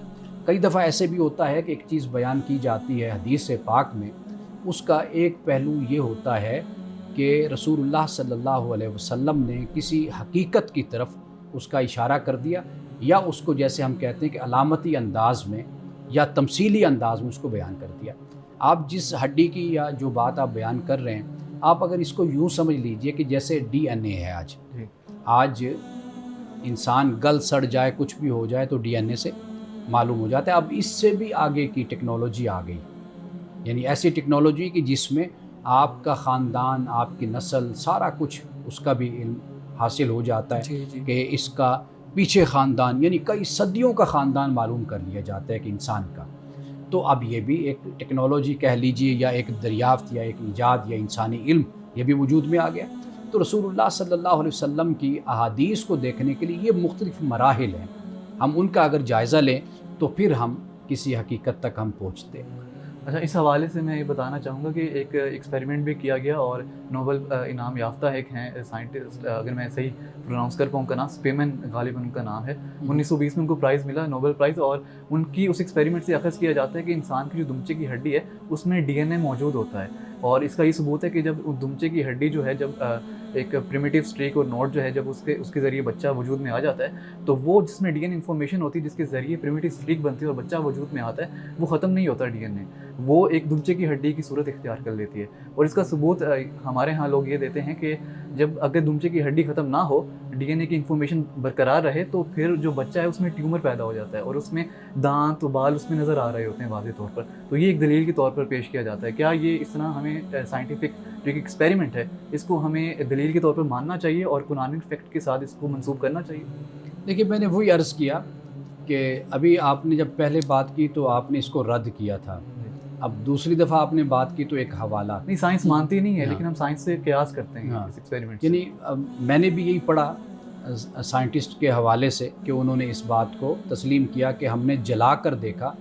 کئی دفعہ ایسے بھی ہوتا ہے کہ ایک چیز بیان کی جاتی ہے حدیث پاک میں، اس کا ایک پہلو یہ ہوتا ہے کہ رسول اللہ صلی اللہ علیہ وسلم نے کسی حقیقت کی طرف اس کا اشارہ کر دیا، یا اس کو جیسے ہم کہتے ہیں کہ علامتی انداز میں یا تمثیلی انداز میں اس کو بیان کر دیا. آپ جس ہڈی کی یا جو بات آپ بیان کر رہے ہیں، آپ اگر اس کو یوں سمجھ لیجئے کہ جیسے ڈی این اے ہے. آج انسان گل سڑ جائے، کچھ بھی ہو جائے تو ڈی این اے سے معلوم ہو جاتا ہے. اب اس سے بھی آگے کی ٹیکنالوجی آ گئی، یعنی ایسی ٹیکنالوجی کہ جس میں آپ کا خاندان، آپ کی نسل، سارا کچھ اس کا بھی علم حاصل ہو جاتا ہے کہ اس کا پیچھے خاندان، یعنی کئی صدیوں کا خاندان معلوم کر لیا جاتا ہے کہ انسان کا. تو اب یہ بھی ایک ٹیکنالوجی کہہ لیجئے، یا ایک دریافت، یا ایک ایجاد، یا انسانی علم، یہ بھی وجود میں آ گیا. تو رسول اللہ صلی اللہ علیہ وسلم کی احادیث کو دیکھنے کے لیے یہ مختلف مراحل ہیں. ہم ان کا اگر جائزہ لیں تو پھر ہم کسی حقیقت تک ہم پہنچتے ہیں. اچھا، اس حوالے سے میں یہ بتانا چاہوں گا کہ ایک ایکسپیریمنٹ بھی کیا گیا، اور نوبل انعام یافتہ ایک ہیں سائنٹسٹ، اگر میں صحیح پروناؤنس کر پاؤں کا نام اسپیمن غالباً ان کا نام ہے. 1920 میں ان کو پرائز ملا، نوبل پرائز. اور ان کی اس ایکسپیریمنٹ سے اخذ کیا جاتا ہے کہ انسان کی جو دمچے کی ہڈی ہے اس میں ڈی این اے موجود ہوتا ہے. اور اس کا یہ ثبوت ہے کہ جب دمچے کی ہڈی جو ہے، جب ایک پریمیٹیو اسٹریک اور نوٹ جو ہے، جب اس کے ذریعے بچہ وجود میں آ جاتا ہے، تو وہ جس میں ڈی این انفارمیشن ہوتی ہے، جس کے ذریعے پریمیٹیو اسٹریک بنتی ہے اور بچہ وجود میں آتا ہے، وہ ختم نہیں ہوتا. ڈی این اے وہ ایک دمچے کی ہڈی کی صورت اختیار کر لیتی ہے. اور اس کا ثبوت ہمارے ہاں لوگ یہ دیتے ہیں کہ جب اگر دمچے کی ہڈی ختم نہ ہو، ڈی این اے کی انفارمیشن برقرار رہے، تو پھر جو بچہ ہے اس میں ٹیومر پیدا ہو جاتا ہے، اور اس میں دانت و بال اس میں نظر آ رہے ہوتے ہیں واضح طور پر. تو یہ ایک دلیل کے طور پر پیش کیا جاتا ہے. کیا یہ اس طرح ہمیں سائنٹیفک جو ایک ایکسپیریمنٹ ہے، اس کو ہمیں دلیل کے طور پر ماننا چاہیے اور قرآن فیکٹ کے ساتھ اس کو منسوب کرنا چاہیے؟ دیکھیے، میں نے وہی عرض کیا کہ ابھی آپ نے جب پہلے بات کی تو آپ نے اس کو رد کیا تھا، اب دوسری دفعہ آپ نے بات کی تو ایک حوالہ، نہیں سائنس مانتی نہیں ہے ہاں، لیکن ہم سائنس سے قیاس کرتے ہیں ہاں، اس ایکسپیریمنٹ یعنی میں نے بھی یہی پڑھا سائنٹسٹ کے حوالے سے کہ انہوں نے اس بات کو تسلیم کیا کہ ہم نے جلا کر دیکھا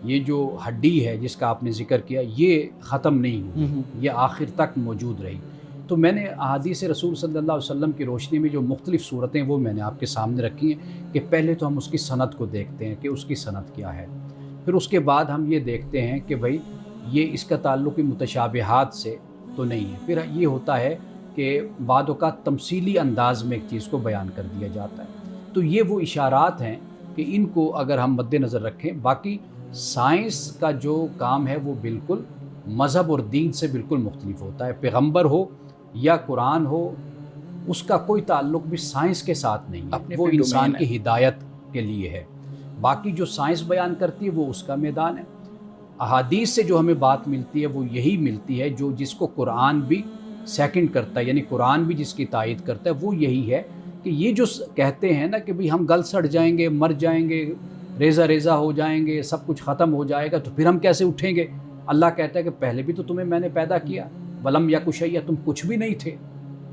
یہ جو ہڈی ہے جس کا آپ نے ذکر کیا یہ ختم نہیں ہوئی، یہ آخر تک موجود رہی۔ تو میں نے احادیث رسول صلی اللہ علیہ وسلم کی روشنی میں جو مختلف صورتیں وہ میں نے آپ کے سامنے رکھی ہیں کہ پہلے تو ہم اس کی سند کو دیکھتے ہیں کہ اس کی سند کیا ہے، پھر اس کے بعد ہم یہ دیکھتے ہیں کہ بھائی یہ اس کا تعلق متشابہات سے تو نہیں ہے، پھر یہ ہوتا ہے کہ بعض اوقات تمثیلی انداز میں ایک چیز کو بیان کر دیا جاتا ہے۔ تو یہ وہ اشارات ہیں کہ ان کو اگر ہم مد نظر رکھیں، باقی سائنس کا جو کام ہے وہ بالکل مذہب اور دین سے بالکل مختلف ہوتا ہے، پیغمبر ہو یا قرآن ہو اس کا کوئی تعلق بھی سائنس کے ساتھ نہیں ہے، وہ انسان کی ہدایت کے لیے ہے، باقی جو سائنس بیان کرتی ہے وہ اس کا میدان ہے۔ احادیث سے جو ہمیں بات ملتی ہے وہ یہی ملتی ہے جو جس کو قرآن بھی سیکنڈ کرتا ہے، یعنی قرآن بھی جس کی تائید کرتا ہے وہ یہی ہے کہ یہ جو کہتے ہیں نا کہ بھئی ہم گل سڑ جائیں گے، مر جائیں گے، ریزہ ریزہ ہو جائیں گے، سب کچھ ختم ہو جائے گا تو پھر ہم کیسے اٹھیں گے؟ اللہ کہتا ہے کہ پہلے بھی تو تمہیں میں نے پیدا کیا، ولم یکن شیئا، تم کچھ بھی نہیں تھے،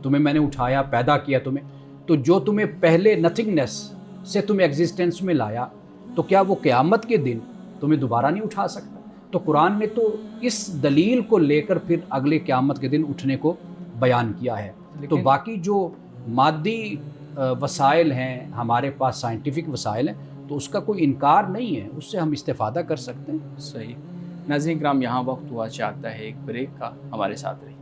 تمہیں میں نے اٹھایا، پیدا کیا تمہیں، تو جو تمہیں پہلے نتھنگنیس سے تمہیں ایگزسٹنس میں لایا تو کیا وہ قیامت کے دن تمہیں دوبارہ نہیں اٹھا سکتا؟ تو قرآن نے تو اس دلیل کو لے کر پھر اگلے قیامت کے دن اٹھنے کو بیان کیا ہے۔ تو باقی جو مادی وسائل ہیں ہمارے پاس، سائنٹیفک وسائل ہیں، تو اس کا کوئی انکار نہیں ہے، اس سے ہم استفادہ کر سکتے ہیں۔ صحیح۔ ناظرین کرام، یہاں وقت ہوا چاہتا ہے ایک بریک کا، ہمارے ساتھ رہیے۔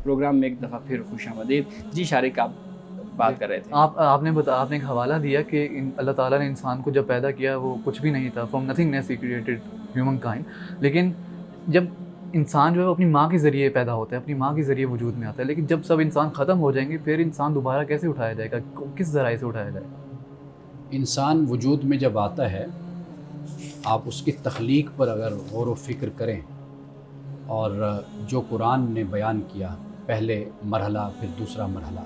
پروگرام میں ایک دفعہ پھر خوش آمدید۔ جی شارق، آپ بات کر رہے تھے۔ آپ نے ایک حوالہ دیا کہ اللہ تعالیٰ نے انسان کو جب پیدا کیا وہ کچھ بھی نہیں تھا، from nothingness he created human kind, لیکن جب انسان جو ہے اپنی ماں کے ذریعے پیدا ہوتا ہے، اپنی ماں کے ذریعے وجود میں آتا ہے، لیکن جب سب انسان ختم ہو جائیں گے پھر انسان دوبارہ کیسے اٹھایا جائے گا، کس ذرائع سے اٹھایا جائے گا؟ انسان وجود میں جب آتا ہے، آپ اس کی تخلیق پر اگر غور و فکر کریں اور جو قرآن نے بیان کیا پہلے مرحلہ پھر دوسرا مرحلہ،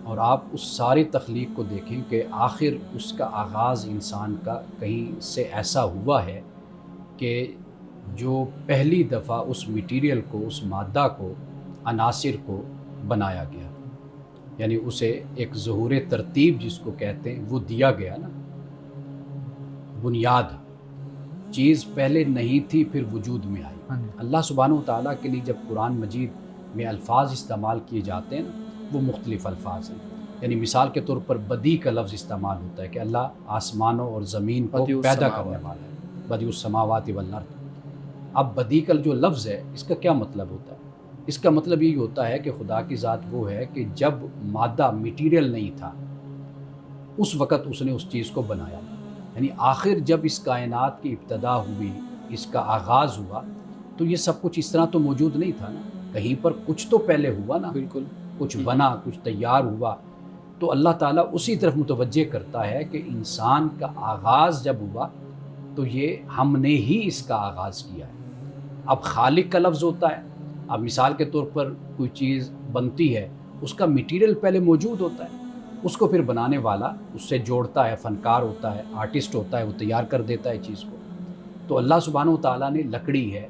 اور آپ اس ساری تخلیق کو دیکھیں کہ آخر اس کا آغاز انسان کا کہیں سے ایسا ہوا ہے کہ جو پہلی دفعہ اس میٹیریل کو، اس مادہ کو، عناصر کو بنایا گیا، یعنی اسے ایک ظہور ترتیب جس کو کہتے ہیں وہ دیا گیا نا، بنیاد چیز پہلے نہیں تھی پھر وجود میں آئی۔ اللہ سبحانہ و تعالیٰ کے لیے جب قرآن مجید میں الفاظ استعمال کیے جاتے ہیں نا وہ مختلف الفاظ ہیں، یعنی مثال کے طور پر بدی کا لفظ استعمال ہوتا ہے کہ اللہ آسمانوں اور زمین کو پیدا کرنے والا ہے، بدیع السماوات والارض۔ اب بدی کا جو لفظ ہے اس کا کیا مطلب ہوتا ہے؟ اس کا مطلب یہی ہوتا ہے کہ خدا کی ذات وہ ہے کہ جب مادہ میٹیریل نہیں تھا اس وقت اس نے اس چیز کو بنایا، یعنی آخر جب اس کائنات کی ابتدا ہوئی، اس کا آغاز ہوا تو یہ سب کچھ اس طرح تو موجود نہیں تھا نا، کہیں پر کچھ تو پہلے ہوا نا، بالکل کچھ بنا، کچھ تیار ہوا۔ تو اللہ تعالیٰ اسی طرف متوجہ کرتا ہے کہ انسان کا آغاز جب ہوا تو یہ ہم نے ہی اس کا آغاز کیا ہے۔ اب خالق کا لفظ ہوتا ہے، اب مثال کے طور پر کوئی چیز بنتی ہے اس کا میٹیریل پہلے موجود ہوتا ہے، اس کو پھر بنانے والا اس سے جوڑتا ہے، فنکار ہوتا ہے، آرٹسٹ ہوتا ہے، وہ تیار کر دیتا ہے چیز کو۔ تو اللہ سبحانہ و تعالیٰ نے لکڑی ہے،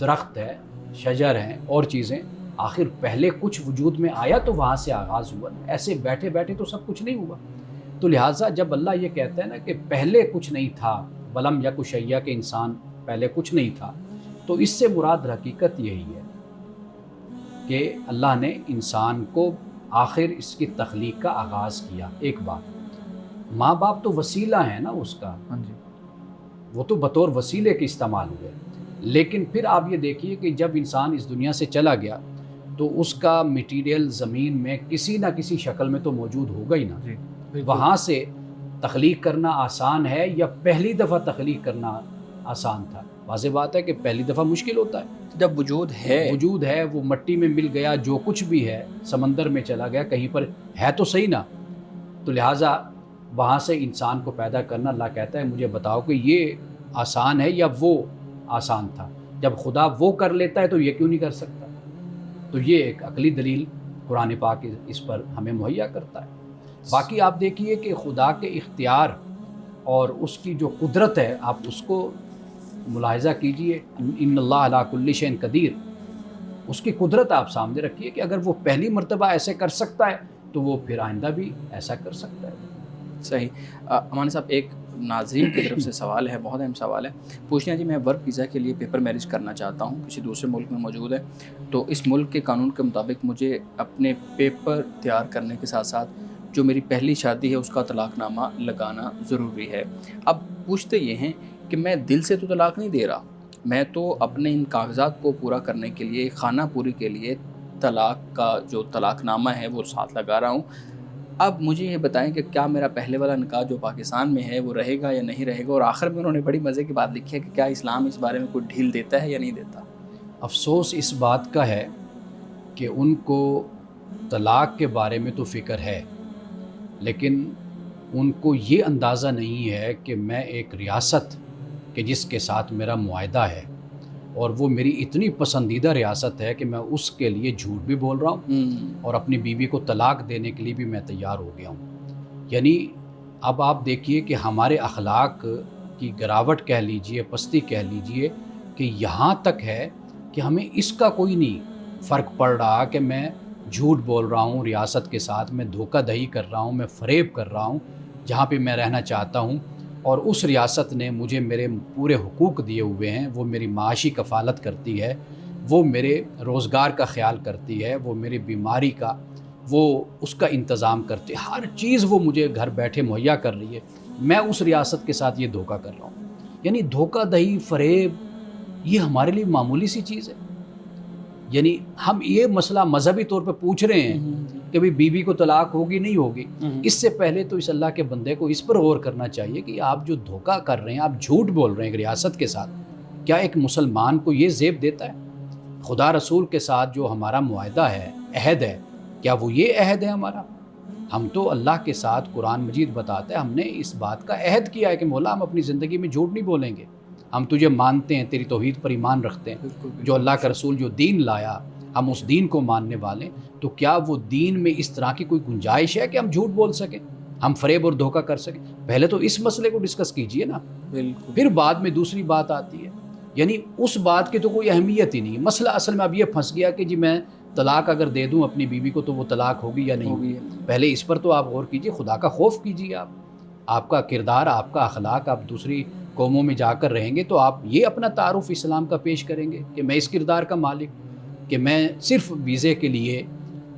درخت ہے، شجر ہیں اور چیزیں، آخر پہلے کچھ وجود میں آیا تو وہاں سے آغاز ہوا، ایسے بیٹھے بیٹھے تو سب کچھ نہیں ہوا۔ تو لہٰذا جب اللہ یہ کہتا ہے نا کہ پہلے کچھ نہیں تھا، ولم یکن شیئا، کہ انسان پہلے کچھ نہیں تھا، تو اس سے مراد حقیقت یہی ہے کہ اللہ نے انسان کو آخر اس کی تخلیق کا آغاز کیا۔ ایک بات، ماں باپ تو وسیلہ ہے نا اس کا، ہاں جی، وہ تو بطور وسیلے کے استعمال ہوئے، لیکن پھر آپ یہ دیکھیے کہ جب انسان اس دنیا سے چلا گیا تو اس کا میٹیریل زمین میں کسی نہ کسی شکل میں تو موجود ہوگا ہی نا۔ جی، وہاں سے تخلیق کرنا آسان ہے یا پہلی دفعہ تخلیق کرنا آسان تھا؟ واضح بات ہے کہ پہلی دفعہ مشکل ہوتا ہے۔ جب وجود ہے وہ مٹی میں مل گیا، جو کچھ بھی ہے سمندر میں چلا گیا، کہیں پر ہے تو صحیح نا، تو لہٰذا وہاں سے انسان کو پیدا کرنا، اللہ کہتا ہے مجھے بتاؤ کہ یہ آسان ہے یا وہ آسان تھا؟ جب خدا وہ کر لیتا ہے تو یہ کیوں نہیں کر سکتا؟ تو یہ ایک عقلی دلیل قرآن پاک اس پر ہمیں مہیا کرتا ہے۔ باقی آپ دیکھیے کہ خدا کے اختیار اور اس کی جو قدرت ہے آپ اس کو ملاحظہ کیجئے، ان اللہ علی کل شیء قدیر، اس کی قدرت آپ سامنے رکھیے کہ اگر وہ پہلی مرتبہ ایسے کر سکتا ہے تو وہ پھر آئندہ بھی ایسا کر سکتا ہے۔ صحیح۔ امان صاحب، ایک ناظرین کی طرف سے سوال ہے، بہت اہم سوال ہے، پوچھنا ہے جی میں ورک ویزا کے لیے پیپر میرج کرنا چاہتا ہوں، کسی دوسرے ملک میں موجود ہے، تو اس ملک کے قانون کے مطابق مجھے اپنے پیپر تیار کرنے کے ساتھ ساتھ جو میری پہلی شادی ہے اس کا طلاق نامہ لگانا ضروری ہے۔ اب پوچھتے یہ ہیں کہ میں دل سے تو طلاق نہیں دے رہا، میں تو اپنے ان کاغذات کو پورا کرنے کے لیے، خانہ پوری کے لیے طلاق کا جو طلاق نامہ ہے وہ ساتھ لگا رہا ہوں۔ اب مجھے یہ بتائیں کہ کیا میرا پہلے والا نکاح جو پاکستان میں ہے وہ رہے گا یا نہیں رہے گا، اور آخر میں انہوں نے بڑی مزے کی بات لکھی ہے کہ کیا اسلام اس بارے میں کوئی ڈھیل دیتا ہے یا نہیں دیتا۔ افسوس اس بات کا ہے کہ ان کو طلاق کے بارے میں تو فکر ہے، لیکن ان کو یہ اندازہ نہیں ہے کہ میں ایک ریاست کہ جس کے ساتھ میرا معاہدہ ہے اور وہ میری اتنی پسندیدہ ریاست ہے کہ میں اس کے لیے جھوٹ بھی بول رہا ہوں اور اپنی بیوی کو طلاق دینے کے لیے بھی میں تیار ہو گیا ہوں۔ یعنی اب آپ دیکھیے کہ ہمارے اخلاق کی گراوٹ کہہ لیجئے، پستی کہہ لیجئے، کہ یہاں تک ہے کہ ہمیں اس کا کوئی نہیں فرق پڑ رہا کہ میں جھوٹ بول رہا ہوں ریاست کے ساتھ، میں دھوکہ دہی کر رہا ہوں، میں فریب کر رہا ہوں جہاں پہ میں رہنا چاہتا ہوں، اور اس ریاست نے مجھے میرے پورے حقوق دیے ہوئے ہیں، وہ میری معاشی کفالت کرتی ہے، وہ میرے روزگار کا خیال کرتی ہے، وہ میری بیماری کا، وہ اس کا انتظام کرتی ہے، ہر چیز وہ مجھے گھر بیٹھے مہیا کر رہی ہے، میں اس ریاست کے ساتھ یہ دھوکہ کر رہا ہوں۔ یعنی دھوکہ دہی، فریب، یہ ہمارے لیے معمولی سی چیز ہے۔ یعنی ہم یہ مسئلہ مذہبی طور پہ پوچھ رہے ہیں کہ بھئی بیوی کو طلاق ہوگی نہیں ہوگی، اس سے پہلے تو اس اللہ کے بندے کو اس پر غور کرنا چاہیے کہ آپ جو دھوکہ کر رہے ہیں، آپ جھوٹ بول رہے ہیں ایک ریاست کے ساتھ، کیا ایک مسلمان کو یہ زیب دیتا ہے؟ خدا رسول کے ساتھ جو ہمارا معاہدہ ہے، عہد ہے، کیا وہ یہ عہد ہے ہمارا؟ ہم تو اللہ کے ساتھ، قرآن مجید بتاتا ہے، ہم نے اس بات کا عہد کیا ہے کہ مولا ہم اپنی زندگی میں جھوٹ نہیں بولیں گے، ہم تجھے مانتے ہیں، تیری توحید پر ایمان رکھتے ہیں، جو اللہ کا رسول جو دین لایا ہم اس دین کو ماننے والے، تو کیا وہ دین میں اس طرح کی کوئی گنجائش ہے کہ ہم جھوٹ بول سکیں، ہم فریب اور دھوکہ کر سکیں؟ پہلے تو اس مسئلے کو ڈسکس کیجئے نا، پھر بعد میں دوسری بات آتی ہے۔ یعنی اس بات کی تو کوئی اہمیت ہی نہیں۔ مسئلہ اصل میں اب یہ پھنس گیا کہ جی میں طلاق اگر دے دوں اپنی بیوی کو تو وہ طلاق ہوگی یا نہیں ہوگی۔ پہلے اس پر تو آپ غور کیجئے، خدا کا خوف کیجئے، آپ کا کردار، آپ کا اخلاق، آپ دوسری قوموں میں جا کر رہیں گے تو آپ یہ اپنا تعارف اسلام کا پیش کریں گے کہ میں اس کردار کا مالک، کہ میں صرف ویزے کے لیے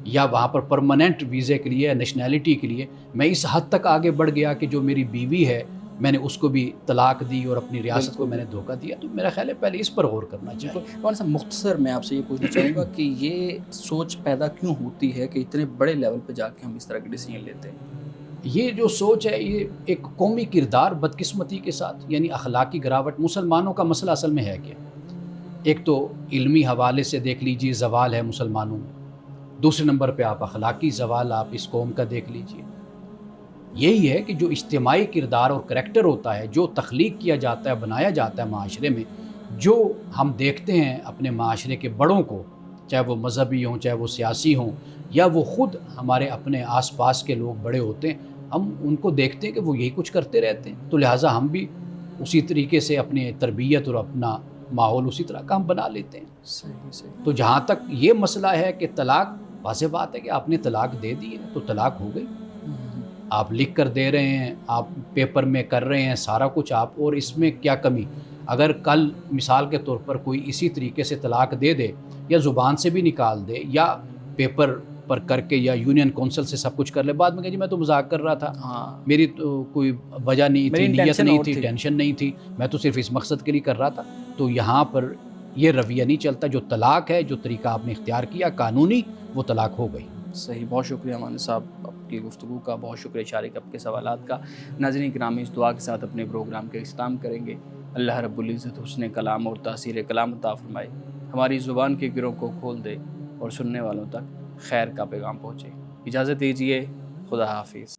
یا وہاں پر پرماننٹ ویزے کے لیے، نیشنلٹی کے لیے میں اس حد تک آگے بڑھ گیا کہ جو میری بیوی ہے میں نے اس کو بھی طلاق دی اور اپنی ریاست کو میں نے دھوکہ دیا۔ تو میرا خیال ہے پہلے اس پر غور کرنا چاہیے۔ مولانا صاحب، مختصر میں آپ سے یہ پوچھنا چاہوں گا کہ یہ سوچ پیدا کیوں ہوتی ہے کہ اتنے بڑے لیول پہ جا کے ہم اس طرح کے ڈیسیجن لیتے ہیں؟ یہ جو سوچ ہے یہ ایک قومی کردار بدقسمتی کے ساتھ، یعنی اخلاقی گراوٹ۔ مسلمانوں کا مسئلہ اصل میں ہے کیا؟ ایک تو علمی حوالے سے دیکھ لیجئے زوال ہے مسلمانوں میں، دوسرے نمبر پہ آپ اخلاقی زوال آپ اس قوم کا دیکھ لیجئے۔ یہی ہے کہ جو اجتماعی کردار اور کریکٹر ہوتا ہے، جو تخلیق کیا جاتا ہے، بنایا جاتا ہے معاشرے میں، جو ہم دیکھتے ہیں اپنے معاشرے کے بڑوں کو، چاہے وہ مذہبی ہوں، چاہے وہ سیاسی ہوں، یا وہ خود ہمارے اپنے آس پاس کے لوگ بڑے ہوتے ہیں، ہم ان کو دیکھتے ہیں کہ وہ یہی کچھ کرتے رہتے ہیں، تو لہٰذا ہم بھی اسی طریقے سے اپنی تربیت اور اپنا ماحول اسی طرح کا ہم بنا لیتے ہیں۔ صحیح۔ تو جہاں تک یہ مسئلہ ہے کہ طلاق، واضح بات ہے کہ آپ نے طلاق دے دی ہے تو طلاق ہو گئی، آپ لکھ کر دے رہے ہیں، آپ پیپر میں کر رہے ہیں سارا کچھ آپ، اور اس میں کیا کمی؟ اگر کل مثال کے طور پر کوئی اسی طریقے سے طلاق دے دے، یا زبان سے بھی نکال دے، یا پیپر پر کر کے، یا یونین کونسل سے سب کچھ کر لے، بعد میں کہ جی میں تو مذاق کر رہا تھا، میری تو کوئی وجہ نہیں تھی، نیت نہیں تھی، ٹینشن نہیں تھی، میں تو صرف اس مقصد کے لیے کر رہا تھا، تو یہاں پر یہ رویہ نہیں چلتا۔ جو طلاق ہے، جو طریقہ آپ نے اختیار کیا قانونی، وہ طلاق ہو گئی۔ صحیح، بہت شکریہ مانی صاحب آپ کی گفتگو کا، بہت شکریہ شارک آپ کے سوالات کا۔ ناظرین کرام، اس دعا کے ساتھ اپنے پروگرام کا اختتام کریں گے۔ اللہ رب العزت حسن کلام اور تاثیر کلام عطا فرمائے، ہماری زبان کے گروں کو کھول دے اور سننے والوں تک خیر کا پیغام پہنچے۔ اجازت دیجیے، خدا حافظ۔